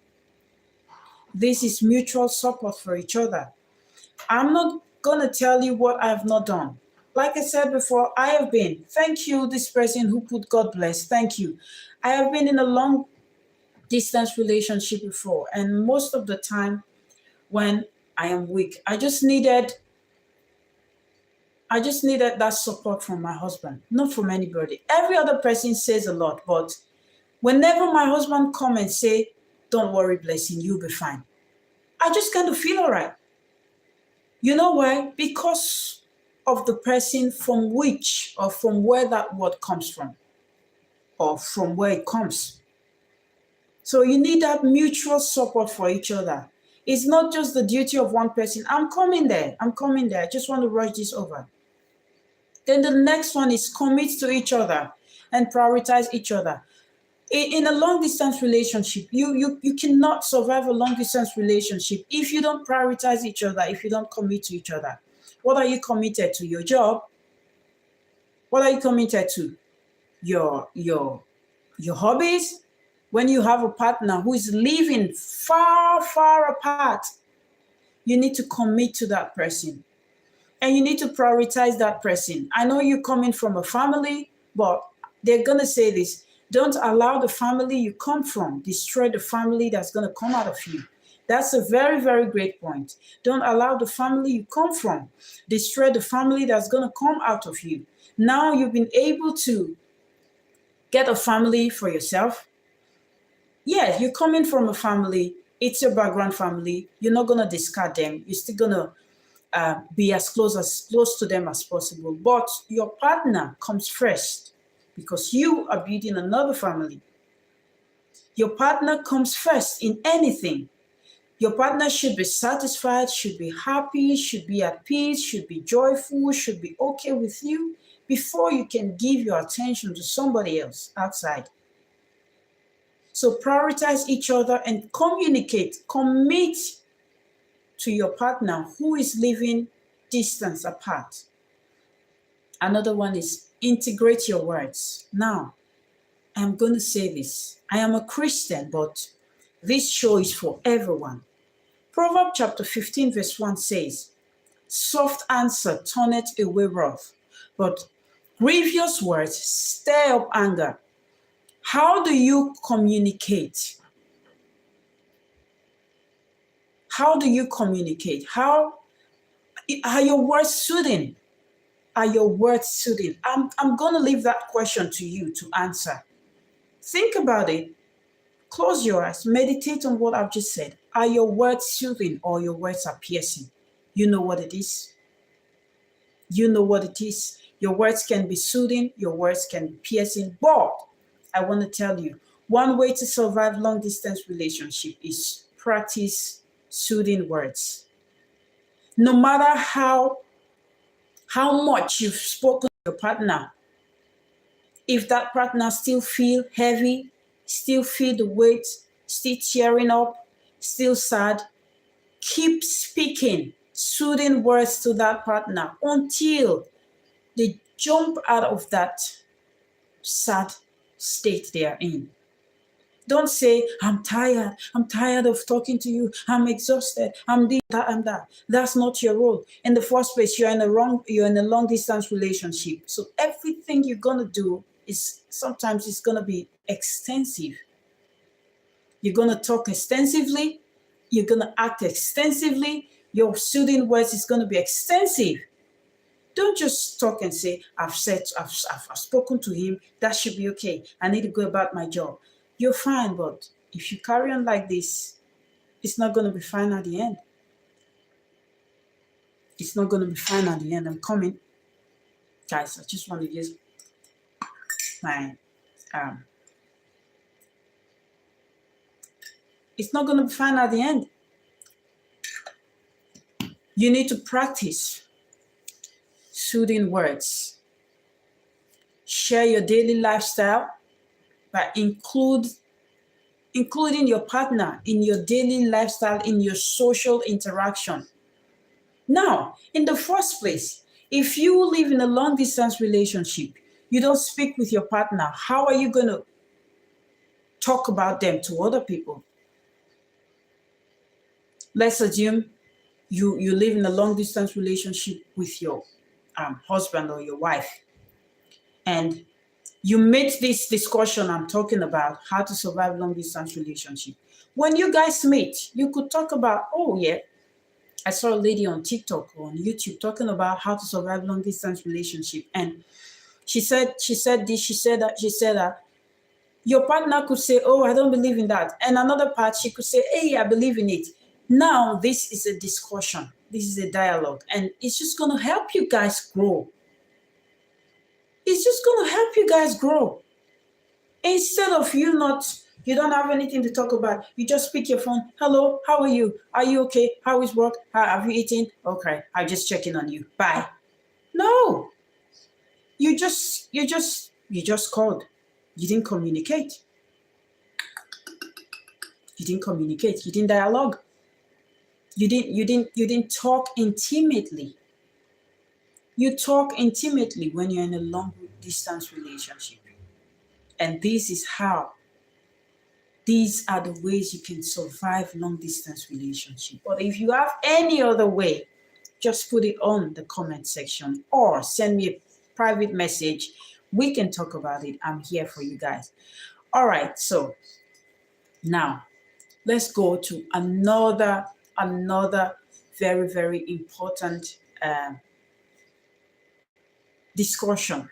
This is mutual support for each other. I'm not going to tell you what I have not done. Like I said before, I have been. Thank you, this person who put God bless. Thank you. I have been in a long distance relationship before. And most of the time when I am weak, I just needed that support from my husband, not from anybody. Every other person says a lot, but whenever my husband come and say, don't worry, blessing, you'll be fine, I just kind of feel all right. You know why? Because of the person from which or from where that word comes from or from where it comes. So you need that mutual support for each other. It's not just the duty of one person. I'm coming there. I just want to rush this over. Then the next one is commit to each other and prioritize each other. In a long distance relationship, you cannot survive a long distance relationship if you don't prioritize each other, if you don't commit to each other. What are you committed to? Your job? What are you committed to? Your hobbies? When you have a partner who is living far, far apart, you need to commit to that person. And you need to prioritize that person. I know you're coming from a family, but they're going to say this. Don't allow the family you come from destroy the family that's going to come out of you. That's a very, very great point. Don't allow the family you come from destroy the family that's going to come out of you. Now you've been able to get a family for yourself. Yeah, you're coming from a family. It's your background family. You're not going to discard them. You're still going to be as close to them as possible. But your partner comes first because you are building another family. Your partner comes first in anything. Your partner should be satisfied, should be happy, should be at peace, should be joyful, should be okay with you before you can give your attention to somebody else outside. So prioritize each other and communicate, commit to your partner who is living distance apart. Another one is integrate your words. Now, I'm going to say this. I am a Christian, but this show is for everyone. Proverbs chapter 15 verse 1 says, soft answer turneth away wrath, but grievous words stir up anger. How do you communicate? How do you communicate? How are your words soothing? Are your words soothing? I'm going to leave that question to you to answer. Think about it. Close your eyes. Meditate on what I've just said. Are your words soothing or your words are piercing? You know what it is. You know what it is. Your words can be soothing. Your words can be piercing. But I want to tell you, one way to survive long distance relationship is practice soothing words. No matter how much you've spoken to your partner, if that partner still feel heavy, still feel the weight, still tearing up, still sad, keep speaking soothing words to that partner until they jump out of that sad state they are in. Don't say, I'm tired of talking to you, I'm exhausted, I'm this, that, and that. That's not your role. In the first place, you're in a long distance relationship. So everything you're gonna do is sometimes it's gonna be extensive. You're gonna talk extensively, you're gonna act extensively, your soothing words is gonna be extensive. Don't just talk and say, I've spoken to him, that should be okay. I need to go about my job. You're fine, but if you carry on like this, it's not going to be fine at the end. It's not going to be fine at the end. I'm coming. Guys, I just want to use my, it's not going to be fine at the end. You need to practice soothing words. Share your daily lifestyle by including your partner in your daily lifestyle, in your social interaction. Now, in the first place, if you live in a long distance relationship, you don't speak with your partner, how are you going to talk about them to other people? Let's assume you live in a long distance relationship with your husband or your wife, and you meet this discussion I'm talking about, how to survive long distance relationship. When you guys meet, you could talk about, oh yeah, I saw a lady on TikTok or on YouTube talking about how to survive long distance relationship. And she said this, she said that. Your partner could say, oh, I don't believe in that. And another part, she could say, hey, I believe in it. Now, this is a discussion. This is a dialogue. And it's just going to help you guys grow. It's just going to help you guys grow. Instead of you don't have anything to talk about, you just pick your phone. Hello, how are you? Are you okay? How is work? Have you eaten? Okay, I'm just checking on you. Bye. No. You just called. You didn't communicate. You didn't communicate. You didn't dialogue. You didn't talk intimately. You talk intimately when you're in a long distance relationship. And these are the ways you can survive long distance relationship. But if you have any other way, just put it on the comment section or send me a private message. We can talk about it. I'm here for you guys. All right, so now let's go to another very, very important discussion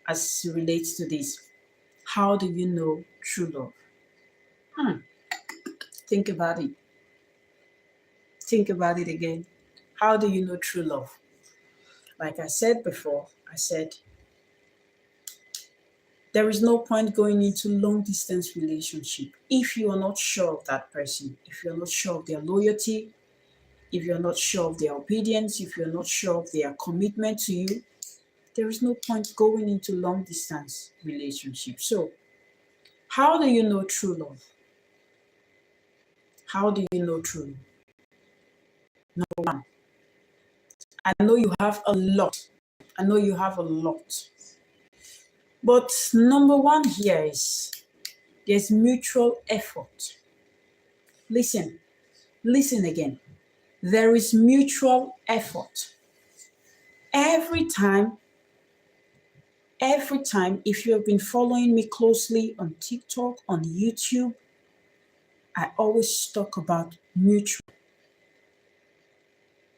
as it relates to this. How do you know true love? Think about it. Think about it again. How do you know true love? Like I said before, There is no point going into long distance relationship if you are not sure of that person, if you're not sure of their loyalty, if you're not sure of their obedience, if you're not sure of their commitment to you. There is no point going into long distance relationship. So how do you know true love? How do you know true love? Number one, I know you have a lot. I know you have a lot. But number one here is there's mutual effort. Listen, listen again. There is mutual effort. Every time, if you have been following me closely on TikTok, on YouTube, I always talk about mutual.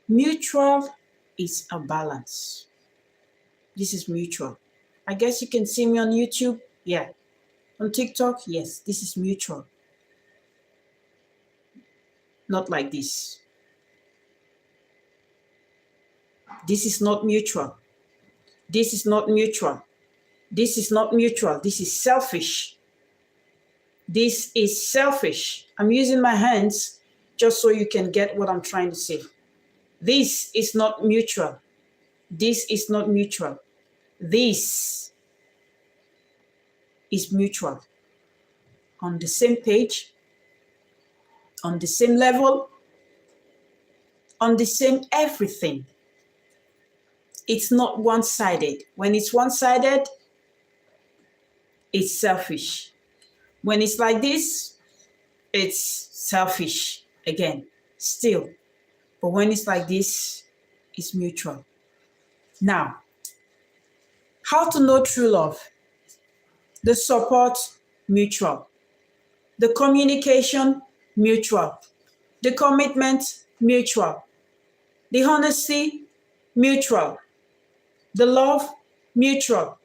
Mutual is a balance. This is mutual. I guess you can see me on YouTube. Yeah. On TikTok, yes, this is mutual. Not like this. This is not mutual. This is not mutual. This is not mutual. This is selfish. This is selfish. I'm using my hands just so you can get what I'm trying to say. This is not mutual. This is not mutual. This is mutual. On the same page, on the same level, on the same everything. It's not one-sided. When it's one-sided, it's selfish. When it's like this, it's selfish again, still. But when it's like this, it's mutual. Now, how to know true love? The support, mutual. The communication, mutual. The commitment, mutual. The honesty, mutual. The love, mutual.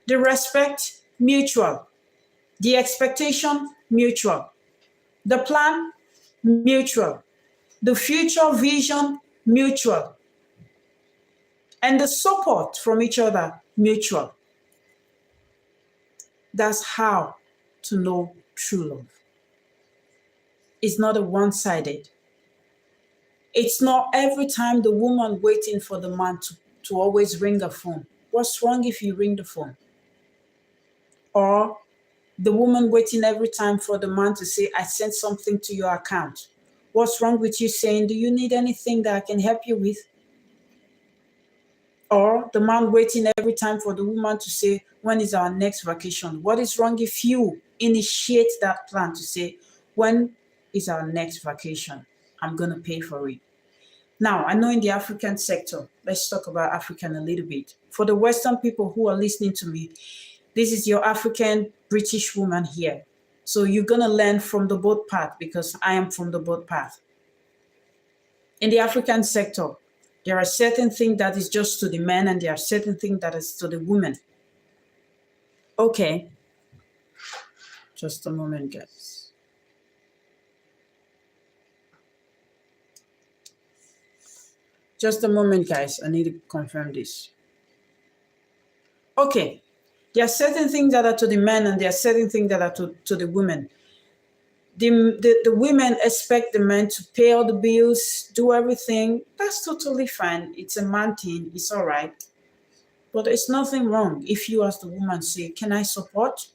The respect, mutual. The expectation, mutual. The plan, mutual. The future vision, mutual. And the support from each other, mutual. That's how to know true love. It's not a one-sided. It's not every time the woman waiting for the man to always ring the phone. What's wrong if you ring the phone? Or the woman waiting every time for the man to say, I sent something to your account. What's wrong with you saying, do you need anything that I can help you with? Or the man waiting every time for the woman to say, when is our next vacation? What is wrong if you initiate that plan to say, when is our next vacation? I'm going to pay for it. Now, I know in the African sector, let's talk about African a little bit. For the Western people who are listening to me, this is your African British woman here. So you're going to learn from the both path because I am from the both path. In the African sector, there are certain things that is just to the men and there are certain things that is to the women. Okay. Just a moment, guys. Just a moment, guys. I need to confirm this. Okay. There are certain things that are to the men and there are certain things that are to the women. The women expect the men to pay all the bills, do everything. That's totally fine. It's a man thing. It's all right. But there's nothing wrong if you as the woman say, can I support?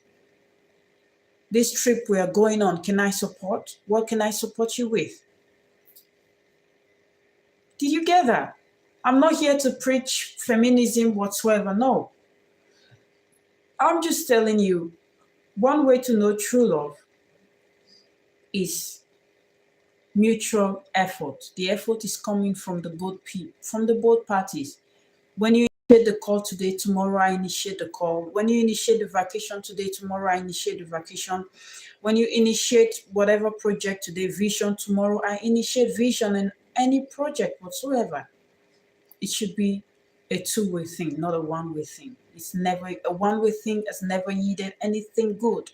This trip we are going on, can I support? What can I support you with? Did you get that? I'm not here to preach feminism whatsoever. No. I'm just telling you, one way to know true love is mutual effort. The effort is coming from the both parties. When you initiate the call today, tomorrow I initiate the call. When you initiate the vacation today, tomorrow I initiate the vacation. When you initiate whatever project today, vision, tomorrow I initiate vision and any project whatsoever. It should be a two-way thing, not a one-way thing. It's never a one-way thing has never yielded anything good.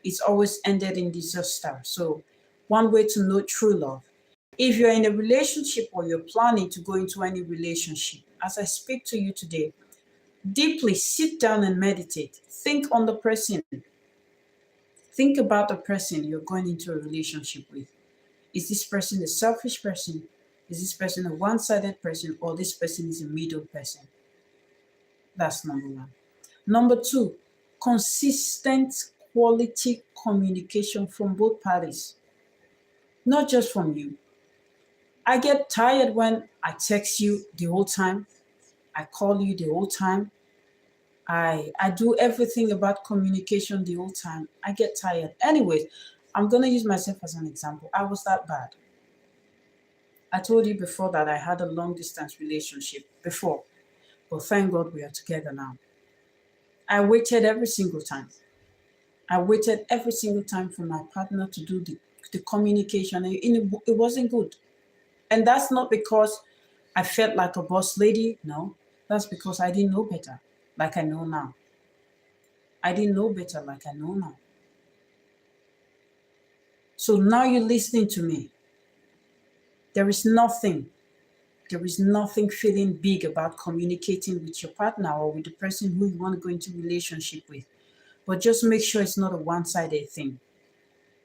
It's always ended in disaster. So one way to know true love. If you're in a relationship or you're planning to go into any relationship, as I speak to you today, Deeply sit down and meditate. Think on the person. Think about the person you're going into a relationship with. Is this person a selfish person? Is this person a one sided person? Or this person is a middle person? That's number one. Number two, consistent quality communication from both parties, not just from you. I get tired when I text you the whole time, I call you the whole time, I do everything about communication the whole time. I get tired. Anyways, I'm gonna use myself as an example. I was that bad. I told you before that I had a long distance relationship before, but thank God we are together now. I waited every single time. I waited every single time for my partner to do the communication, and it wasn't good. And that's not because I felt like a boss lady. No, that's because I didn't know better like I know now. I didn't know better like I know now. So now you're listening to me. There is nothing, there is nothing feeling big about communicating with your partner or with the person who you want to go into relationship with. But just make sure it's not a one-sided thing.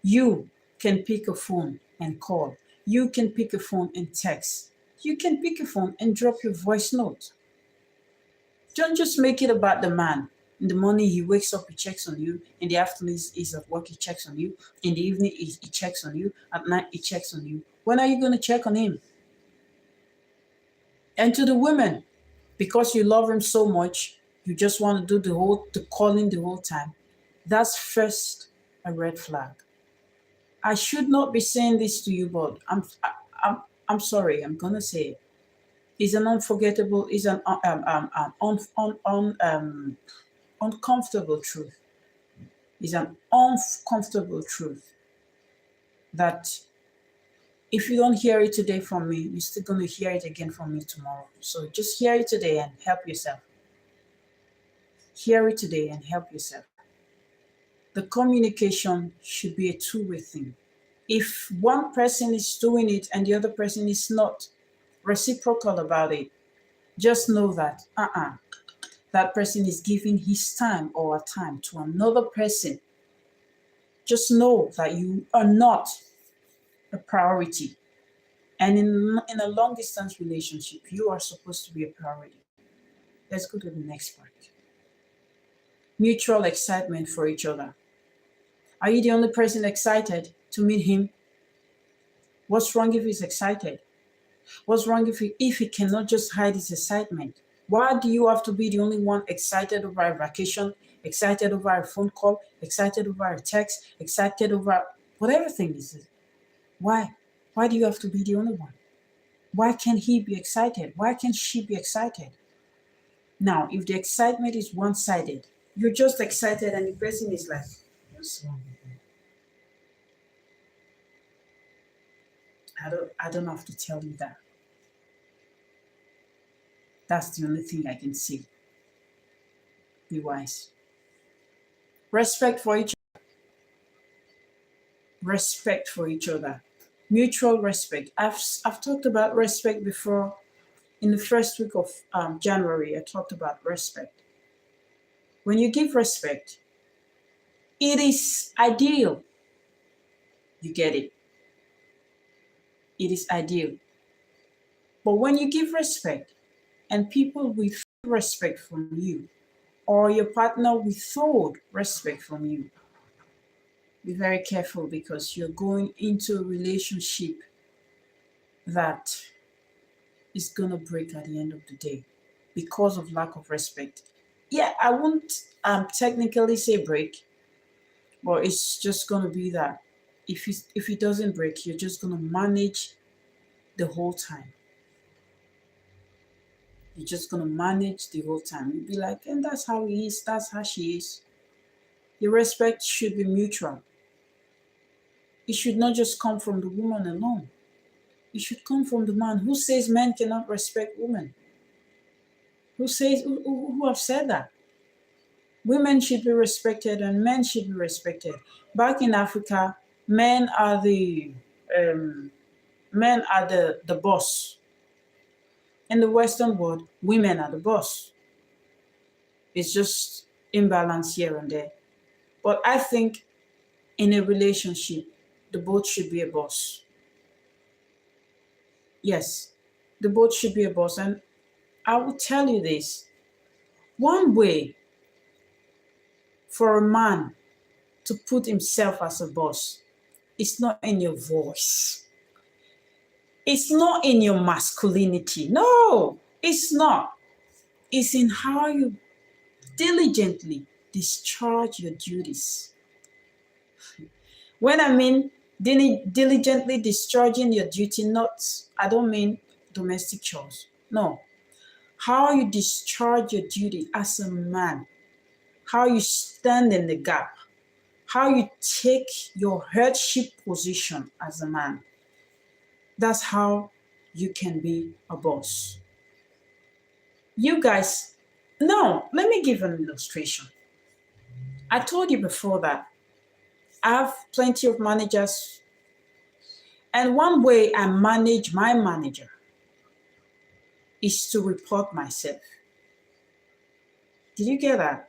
You can pick a phone and call. You can pick a phone and text. You can pick a phone and drop your voice note. Don't just make it about the man. In the morning, he wakes up, he checks on you. In the afternoon, he's at work, he checks on you. In the evening, he checks on you. At night, he checks on you. When are you going to check on him? And to the women, because you love him so much, you just want to do the calling the whole time. That's first a red flag. I should not be saying this to you, but I'm sorry. I'm gonna say it. It's an unforgettable, it's an uncomfortable truth. It's an uncomfortable truth that if you don't hear it today from me, you're still gonna hear it again from me tomorrow. So just hear it today and help yourself. Hear it today and help yourself. The communication should be a two-way thing. If one person is doing it and the other person is not reciprocal about it, just know that that person is giving his time or her time to another person. Just know that you are not a priority. And in a long distance relationship, you are supposed to be a priority. Let's go to the next part. Mutual excitement for each other. Are you the only person excited to meet him? What's wrong if he's excited? What's wrong if he cannot just hide his excitement? Why do you have to be the only one excited over a vacation, excited over a phone call, excited over a text, excited over whatever thing this is? Why? Why do you have to be the only one? Why can't he be excited? Why can't she be excited? Now, if the excitement is one-sided, you're just excited and the person is like, what's wrong with me? I don't have to tell you that. That's the only thing I can say. Be wise. Respect for each other. Respect for each other. Mutual respect. I've talked about respect before. In the first week of January, I talked about respect. When you give respect, it is ideal. You get it. It is ideal. But when you give respect and people withhold respect from you, or your partner withhold respect from you, be very careful because you're going into a relationship that is gonna break at the end of the day because of lack of respect. Yeah, I won't technically say break, but it's just gonna be that if it doesn't break, you're just gonna manage the whole time. You're just gonna manage the whole time. You'll be like, and that's how he is, that's how she is. The respect should be mutual. It should not just come from the woman alone. It should come from the man. Who says men cannot respect women? Who have said that? Women should be respected and men should be respected. Back in Africa, men are the boss. In the Western world, women are the boss. It's just imbalance here and there. But I think in a relationship, the both should be a boss. Yes, the both should be a boss. And I will tell you this, one way for a man to put himself as a boss is not in your voice. It's not in your masculinity. No, it's not. It's in how you diligently discharge your duties. When I mean diligently discharging your duty, I don't mean domestic chores. No. How you discharge your duty as a man, how you stand in the gap, how you take your headship position as a man. That's how you can be a boss. You guys, now let me give an illustration. I told you before that I have plenty of managers, and one way I manage my manager is to report myself. Did you get that?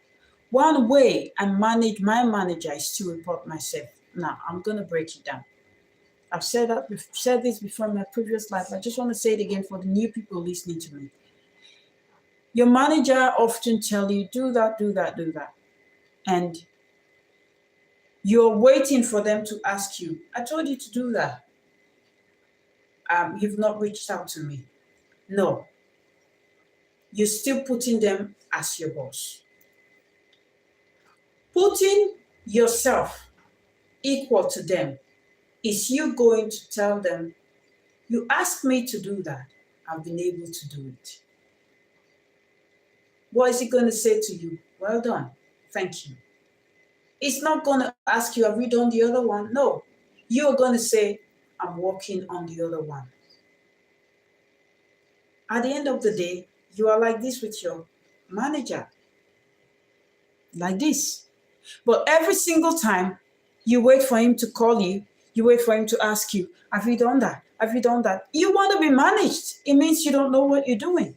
One way I manage my manager is to report myself. Now, I'm going to break it down. I've said this before in my previous life. I just want to say it again for the new people listening to me. Your manager often tell you, do that, do that, do that. And you're waiting for them to ask you, I told you to do that. You've not reached out to me. No. You're still putting them as your boss. Putting yourself equal to them is you going to tell them, you asked me to do that. I've been able to do it. What is he going to say to you? Well done. Thank you. It's not going to ask you, have you done the other one? No. You're going to say, I'm working on the other one. At the end of the day, you are like this with your manager. Like this. But every single time you wait for him to call you, you wait for him to ask you, have you done that? Have you done that? You want to be managed. It means you don't know what you're doing.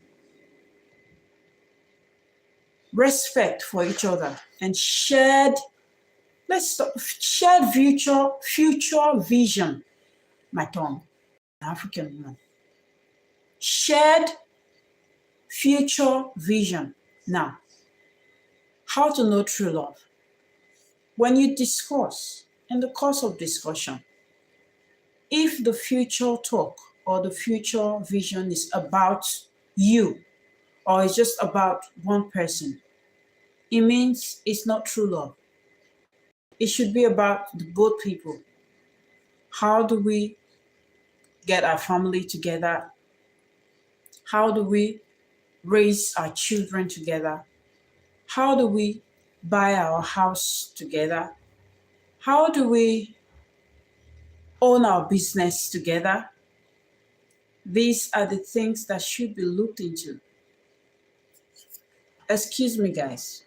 Respect for each other and shared future vision. My tongue, African woman. Shared future vision. Now, how to know true love? When you discuss, in the course of discussion, if the future talk or the future vision is about you or it's just about one person, it means it's not true love. It should be about both people. How do we get our family together? How do we raise our children together? How do we buy our house together? How do we own our business together? These are the things that should be looked into. Excuse me, guys.